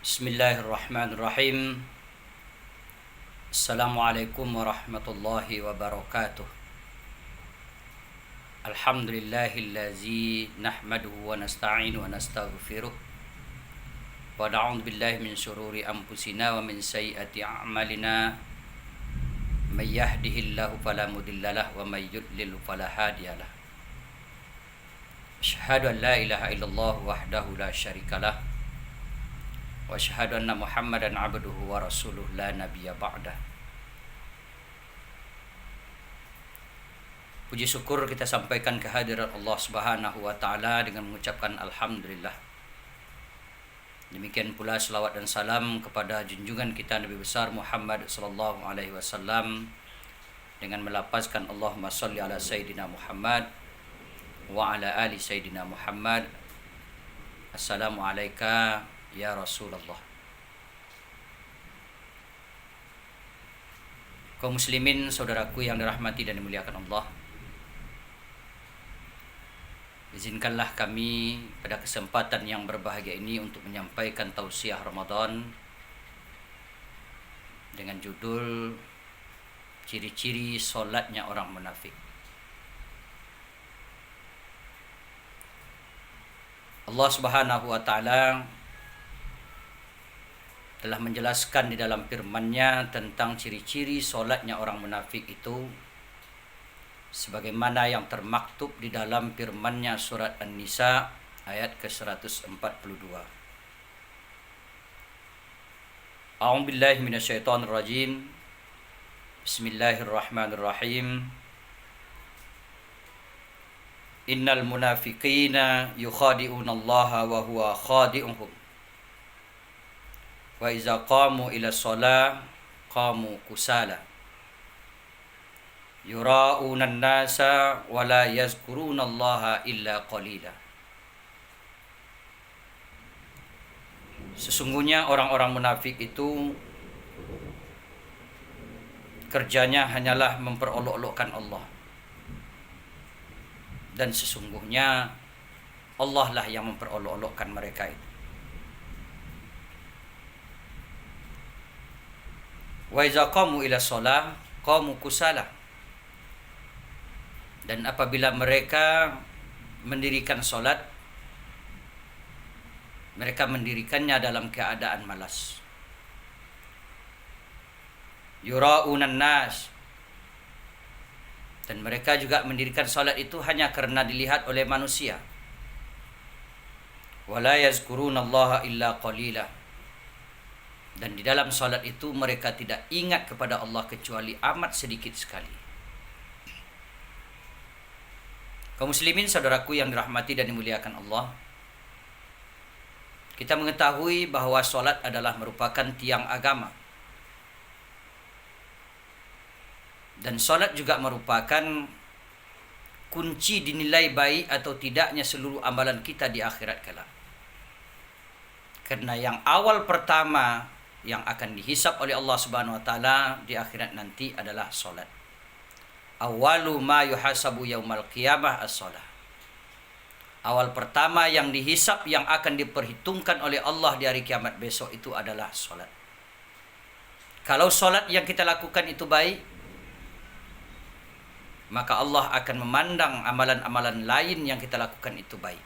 Bismillahirrahmanirrahim. Assalamualaikum warahmatullahi wabarakatuh. Alhamdulillahillazi nahmaduhu wa nasta'inu wa nastaghfiruh wa na'udzu billahi min syururi anfusina wa min sayyiati a'malina. May yahdihillahu fala mudhillalah wa may yudlil fala hadiyalah. Asyhadu an la ilaha illallah wahdahu la syarikalah wa asyhadu anna Muhammadan abduhu wa rasuluh la nabiyya ba'dah. Puji syukur kita sampaikan kehadirat Allah Subhanahu wa taala dengan mengucapkan alhamdulillah. Demikian pula selawat dan salam kepada junjungan kita Nabi besar Muhammad sallallahu alaihi wasallam dengan melapazkan Allahumma shalli ala sayyidina Muhammad wa ala ali sayyidina Muhammad. Assalamu alayka ya Rasulullah. Kaum muslimin, saudaraku yang dirahmati dan dimuliakan Allah, izinkanlah kami pada kesempatan yang berbahagia ini untuk menyampaikan tausiah Ramadan dengan judul ciri-ciri solatnya orang munafik. Allah Subhanahu wa taala telah menjelaskan di dalam firman-Nya tentang ciri-ciri solatnya orang munafik itu sebagaimana yang termaktub di dalam firman-Nya surat An-Nisa ayat ke-142. A'udzu billahi minasyaitonir rajim. Bismillahirrahmanirrahim. Innal munafiqina yukhadi'una Allah wa huwa khadi'uhum. Wa iza qamu ila shalah qamu kusala yura'una an-nasa wa la yazkuruna Allah illa qalila. Sesungguhnya orang-orang munafik itu kerjanya hanyalah memperolok-olokkan Allah, dan sesungguhnya Allah lah yang memperolok-olokkan mereka itu. Wa iza qamu ila shalah qamu kusala. Dan apabila mereka mendirikan solat, mereka mendirikannya dalam keadaan malas. Yura'unan nas. Dan mereka juga mendirikan solat itu hanya karena dilihat oleh manusia. Wala yazkurunallaha illa qalila. Dan di dalam solat itu mereka tidak ingat kepada Allah kecuali amat sedikit sekali. Kaum muslimin, saudaraku yang dirahmati dan dimuliakan Allah, kita mengetahui bahwa solat adalah merupakan tiang agama. Dan solat juga merupakan kunci dinilai baik atau tidaknya seluruh amalan kita di akhirat kelak. Karena yang awal pertama yang akan dihisap oleh Allah Subhanahu wa taala di akhirat nanti adalah solat. Awalu ma yuhasabu yaumal qiyamah as-shalah. Awal pertama yang dihisap, yang akan diperhitungkan oleh Allah di hari kiamat besok itu adalah solat. Kalau solat yang kita lakukan itu baik, maka Allah akan memandang amalan-amalan lain yang kita lakukan itu baik.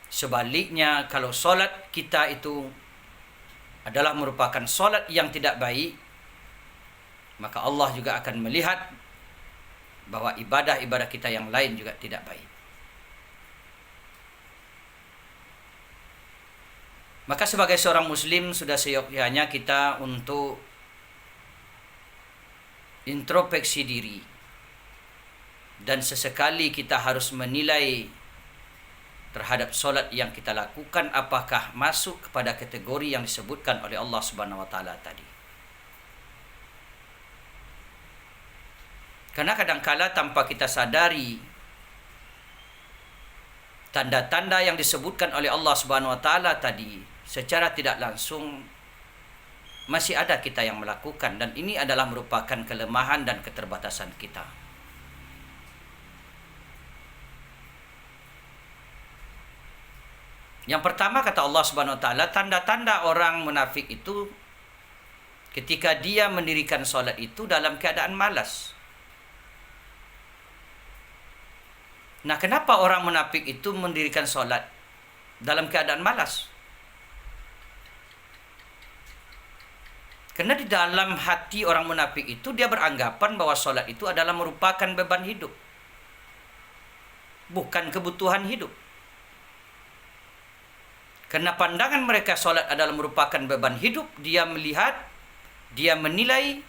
Sebaliknya, kalau solat kita itu adalah merupakan solat yang tidak baik, maka Allah juga akan melihat bahwa ibadah-ibadah kita yang lain juga tidak baik. Maka sebagai seorang muslim sudah seyogyanya kita untuk introspeksi diri, dan sesekali kita harus menilai terhadap solat yang kita lakukan apakah masuk kepada kategori yang disebutkan oleh Allah Subhanahu wa taala tadi. Karena kadangkala tanpa kita sadari tanda-tanda yang disebutkan oleh Allah Subhanahu wa taala tadi secara tidak langsung masih ada kita yang melakukan, dan ini adalah merupakan kelemahan dan keterbatasan kita. Yang pertama kata Allah Subhanahu wa taala, tanda-tanda orang munafik itu ketika dia mendirikan solat itu dalam keadaan malas. Nah, kenapa orang munafik itu mendirikan solat dalam keadaan malas? Karena di dalam hati orang munafik itu dia beranggapan bahwa solat itu adalah merupakan beban hidup, bukan kebutuhan hidup. Karena pandangan mereka solat adalah merupakan beban hidup, dia melihat, dia menilai,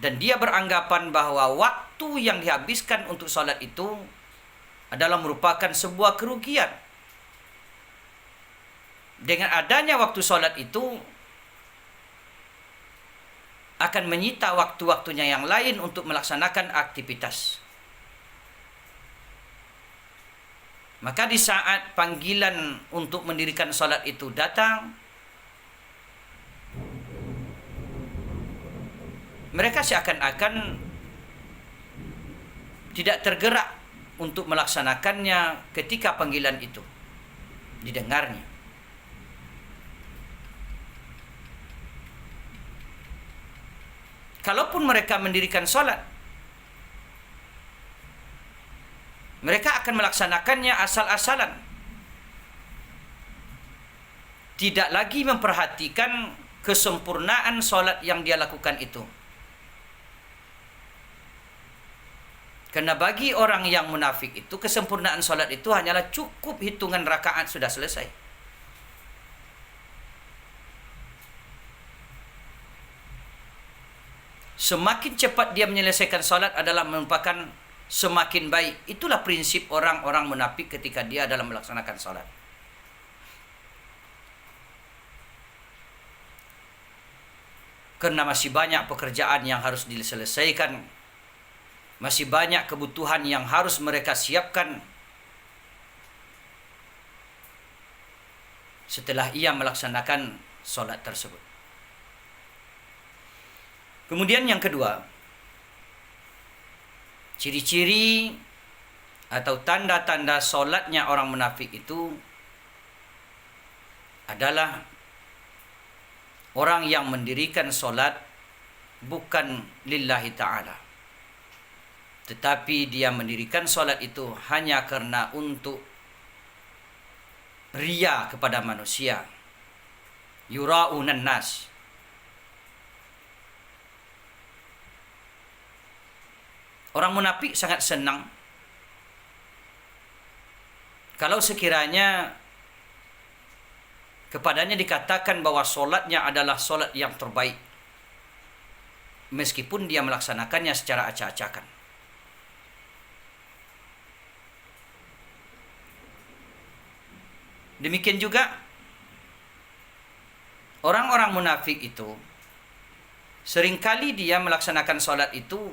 dan dia beranggapan bahwa waktu yang dihabiskan untuk solat itu adalah merupakan sebuah kerugian. Dengan adanya waktu solat itu akan menyita waktu-waktunya yang lain untuk melaksanakan aktivitas. Maka di saat panggilan untuk mendirikan solat itu datang, mereka seakan-akan tidak tergerak untuk melaksanakannya ketika panggilan itu didengarnya. Kalaupun mereka mendirikan solat, mereka akan melaksanakannya asal-asalan, tidak lagi memperhatikan kesempurnaan solat yang dia lakukan itu. Karena bagi orang yang munafik itu, kesempurnaan solat itu hanyalah cukup hitungan rakaat sudah selesai. Semakin cepat dia menyelesaikan solat adalah merupakan semakin baik. Itulah prinsip orang-orang munafik ketika dia dalam melaksanakan solat. Karena masih banyak pekerjaan yang harus diselesaikan, masih banyak kebutuhan yang harus mereka siapkan setelah ia melaksanakan solat tersebut. Kemudian yang kedua, ciri-ciri atau tanda-tanda solatnya orang munafik itu adalah orang yang mendirikan solat bukan lillahi ta'ala, tetapi dia mendirikan solat itu hanya karena untuk riya kepada manusia. Yura'unan nas. Orang munafik sangat senang kalau sekiranya kepadanya dikatakan bahwa solatnya adalah solat yang terbaik, meskipun dia melaksanakannya secara acak-acakan. Demikian juga orang-orang munafik itu seringkali dia melaksanakan solat itu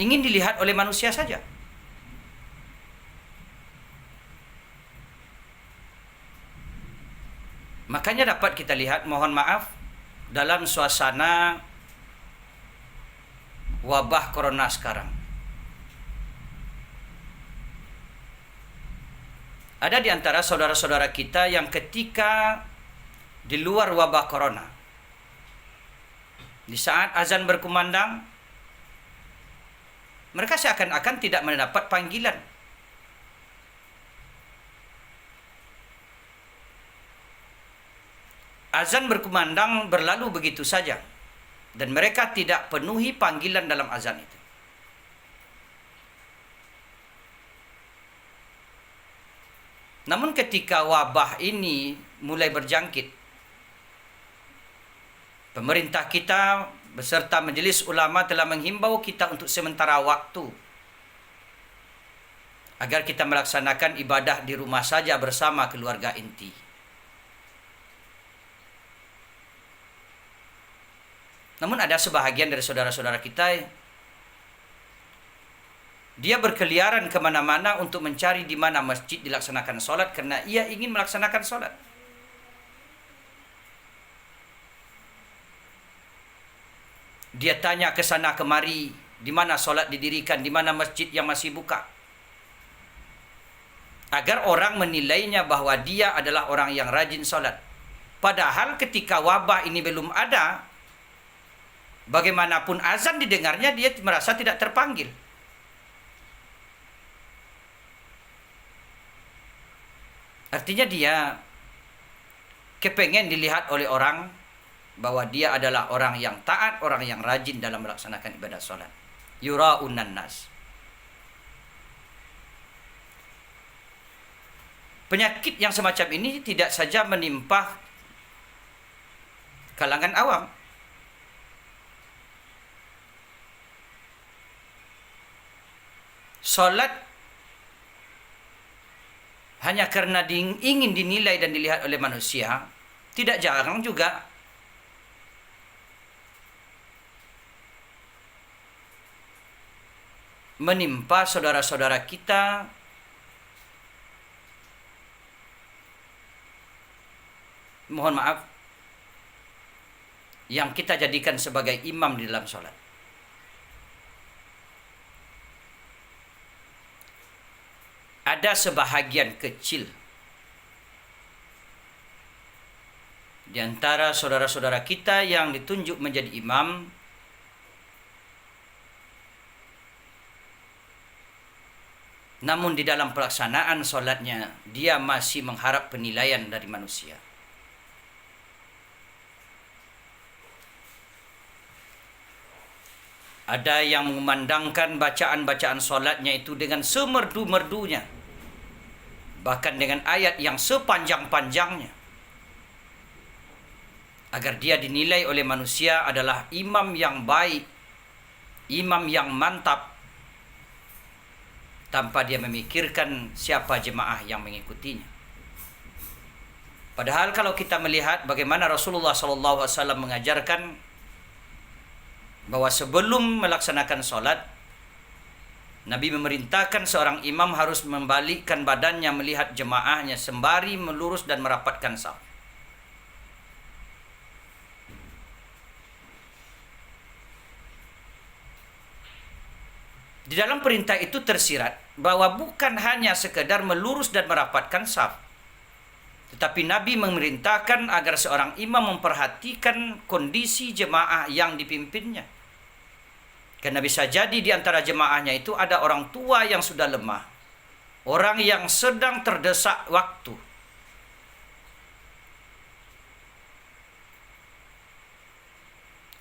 ingin dilihat oleh manusia saja. Makanya dapat kita lihat, mohon maaf, dalam suasana wabah corona sekarang, ada di antara saudara-saudara kita yang ketika di luar wabah corona, di saat azan berkumandang, mereka seakan-akan tidak mendapat panggilan. Azan berkumandang berlalu begitu saja, dan mereka tidak penuhi panggilan dalam azan itu. Namun ketika wabah ini mulai berjangkit, pemerintah kita beserta majelis ulama telah menghimbau kita untuk sementara waktu agar kita melaksanakan ibadah di rumah saja bersama keluarga inti. Namun ada sebahagian dari saudara-saudara kita, dia berkeliaran kemana-mana untuk mencari di mana masjid dilaksanakan solat karena ia ingin melaksanakan solat. Dia tanya ke sana kemari di mana solat didirikan, di mana masjid yang masih buka. Agar orang menilainya bahwa dia adalah orang yang rajin solat. Padahal ketika wabah ini belum ada, bagaimanapun azan didengarnya, dia merasa tidak terpanggil. Artinya dia kepengen dilihat oleh orang bahwa dia adalah orang yang taat, orang yang rajin dalam melaksanakan ibadah solat. Yura'unan nas. Penyakit yang semacam ini tidak saja menimpa kalangan awam. Solat hanya karena ingin dinilai dan dilihat oleh manusia, tidak jarang juga menimpa saudara-saudara kita mohon maaf, yang kita jadikan sebagai imam di dalam sholat. Ada sebahagian kecil di antara saudara-saudara kita yang ditunjuk menjadi imam, namun di dalam pelaksanaan sholatnya dia masih mengharap penilaian dari manusia. Ada yang memandangkan bacaan-bacaan solatnya itu dengan semerdu-merdunya, bahkan dengan ayat yang sepanjang-panjangnya, agar dia dinilai oleh manusia adalah imam yang baik, imam yang mantap, tanpa dia memikirkan siapa jemaah yang mengikutinya. Padahal kalau kita melihat bagaimana Rasulullah SAW mengajarkan bahwa sebelum melaksanakan solat, Nabi memerintahkan seorang imam harus membalikkan badannya melihat jemaahnya sembari melurus dan merapatkan saf. Di dalam perintah itu tersirat bahwa bukan hanya sekedar melurus dan merapatkan saf, tetapi Nabi memerintahkan agar seorang imam memperhatikan kondisi jemaah yang dipimpinnya. Karena bisa jadi di antara jemaahnya itu ada orang tua yang sudah lemah, orang yang sedang terdesak waktu,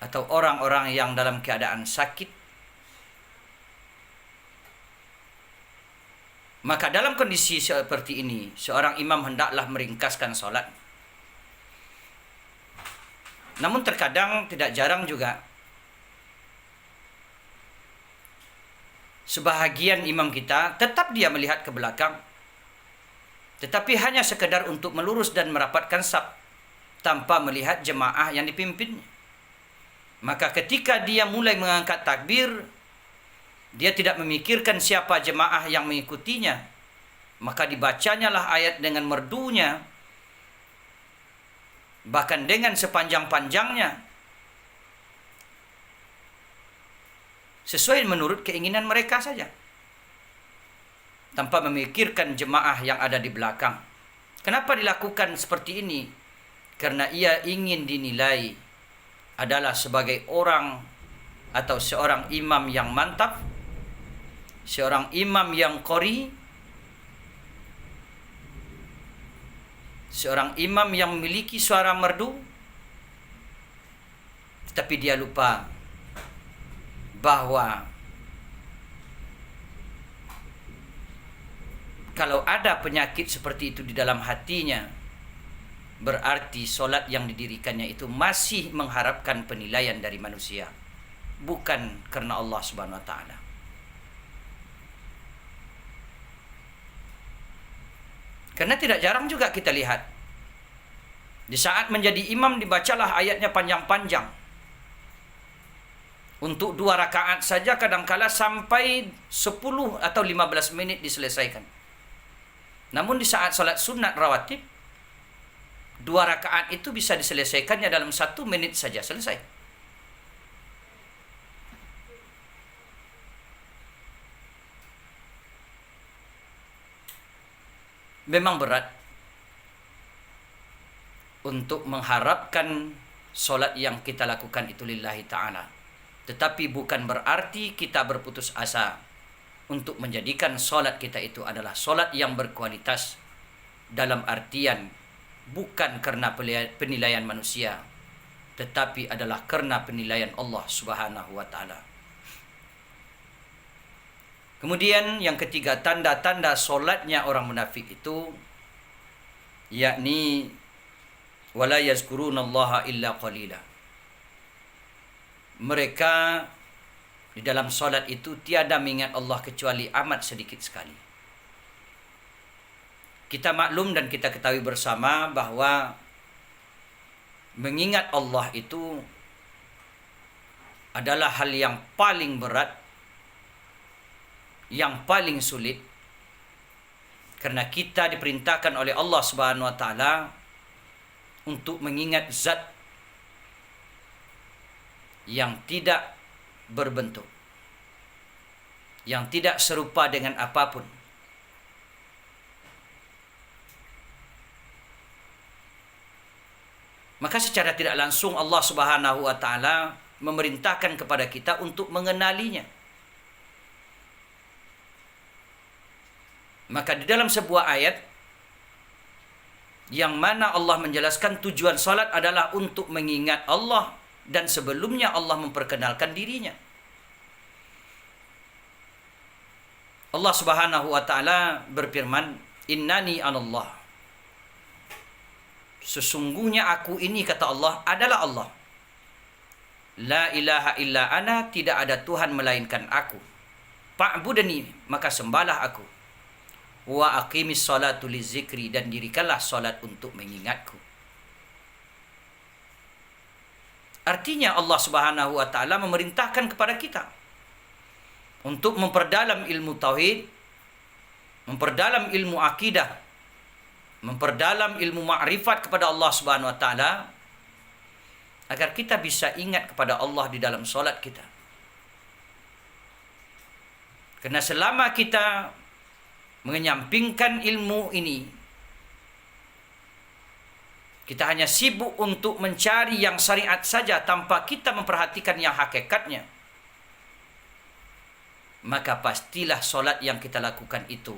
atau orang-orang yang dalam keadaan sakit. Maka dalam kondisi seperti ini, seorang imam hendaklah meringkaskan solat. Namun terkadang tidak jarang juga sebahagian imam kita tetap dia melihat ke belakang, tetapi hanya sekedar untuk melurus dan merapatkan saf tanpa melihat jemaah yang dipimpinnya. Maka ketika dia mulai mengangkat takbir, dia tidak memikirkan siapa jemaah yang mengikutinya, maka dibacanya lah ayat dengan merdunya, bahkan dengan sepanjang-panjangnya, sesuai menurut keinginan mereka saja, tanpa memikirkan jemaah yang ada di belakang. Kenapa dilakukan seperti ini? Karena ia ingin dinilai adalah sebagai orang atau seorang imam yang mantap, seorang imam yang qori, seorang imam yang memiliki suara merdu, tetapi dia lupa bahwa kalau ada penyakit seperti itu di dalam hatinya, berarti solat yang didirikannya itu masih mengharapkan penilaian dari manusia, bukan karena Allah Subhanahu wa taala. Karena tidak jarang juga kita lihat di saat menjadi imam dibacalah ayatnya panjang-panjang. Untuk 2 rakaat saja kadangkala sampai 10 atau 15 menit diselesaikan. Namun di saat salat sunat rawatib, 2 rakaat itu bisa diselesaikannya dalam 1 menit saja selesai. memang berat untuk mengharapkan solat yang kita lakukan itu lillahi ta'ala. Tetapi bukan berarti kita berputus asa untuk menjadikan solat kita itu adalah solat yang berkualitas, dalam artian bukan karena penilaian manusia, tetapi adalah karena penilaian Allah Subhanahu wa taala. Kemudian yang ketiga, tanda-tanda solatnya orang munafik itu yakni wala yazkurunallaha illa qalila. Mereka di dalam solat itu tiada mengingat Allah kecuali amat sedikit sekali. Kita maklum dan kita ketahui bersama bahawa mengingat Allah itu adalah hal yang paling berat, yang paling sulit, karena kita diperintahkan oleh Allah Subhanahu wa taala untuk mengingat zat yang tidak berbentuk, yang tidak serupa dengan apapun. Maka secara tidak langsung Allah Subhanahu wa taala memerintahkan kepada kita untuk mengenalinya. Maka di dalam sebuah ayat yang mana Allah menjelaskan tujuan salat adalah untuk mengingat Allah, dan sebelumnya Allah memperkenalkan dirinya. Allah Subhanahu wa taala berfirman, "Innani anallah." Sesungguhnya aku ini, kata Allah, adalah Allah. La ilaha illa ana, tidak ada Tuhan melainkan aku. Fa'budni, maka sembahlah aku. Wa aqimis salatu lizikri, dan dirikanlah salat untuk mengingatku. Artinya Allah Subhanahu wa taala memerintahkan kepada kita untuk memperdalam ilmu tauhid, memperdalam ilmu akidah, memperdalam ilmu ma'rifat kepada Allah Subhanahu wa taala, agar kita bisa ingat kepada Allah di dalam solat kita. Karena selama kita menyampingkan ilmu ini, kita hanya sibuk untuk mencari yang syariat saja tanpa kita memperhatikan yang hakikatnya, maka pastilah solat yang kita lakukan itu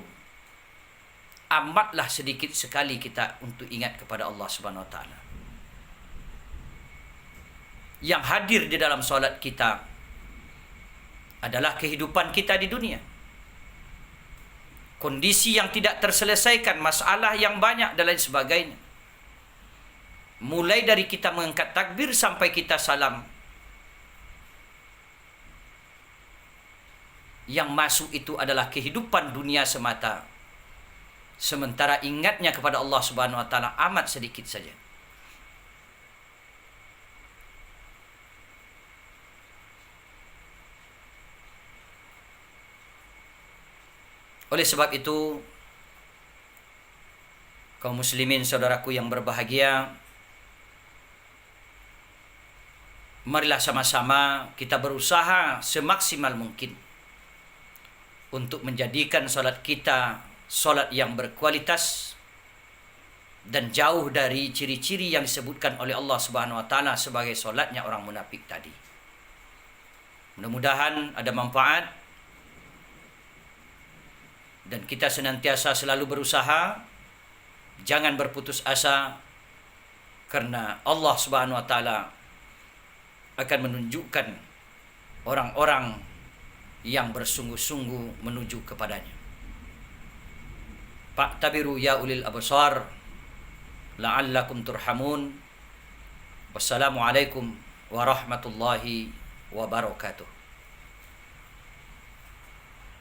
amatlah sedikit sekali kita untuk ingat kepada Allah Subhanahu wa taala. Yang hadir di dalam solat kita adalah kehidupan kita di dunia. Kondisi yang tidak terselesaikan, masalah yang banyak dan lain sebagainya. Mulai dari kita mengangkat takbir sampai kita salam, yang masuk itu adalah kehidupan dunia semata, sementara ingatnya kepada Allah Subhanahu wa taala amat sedikit saja. Oleh sebab itu, kaum muslimin saudaraku yang berbahagia, marilah sama-sama kita berusaha semaksimal mungkin untuk menjadikan solat kita solat yang berkualitas dan jauh dari ciri-ciri yang disebutkan oleh Allah Subhanahu wa taala sebagai solatnya orang munafik tadi. Mudah-mudahan ada manfaat dan kita senantiasa selalu berusaha, jangan berputus asa, karena Allah Subhanahu wa taala akan menunjukkan orang-orang yang bersungguh-sungguh menuju kepadanya. Fa'tabiru ya ulil absar la'allakum turhamun. Wassalamualaikum warahmatullahi wabarakatuh.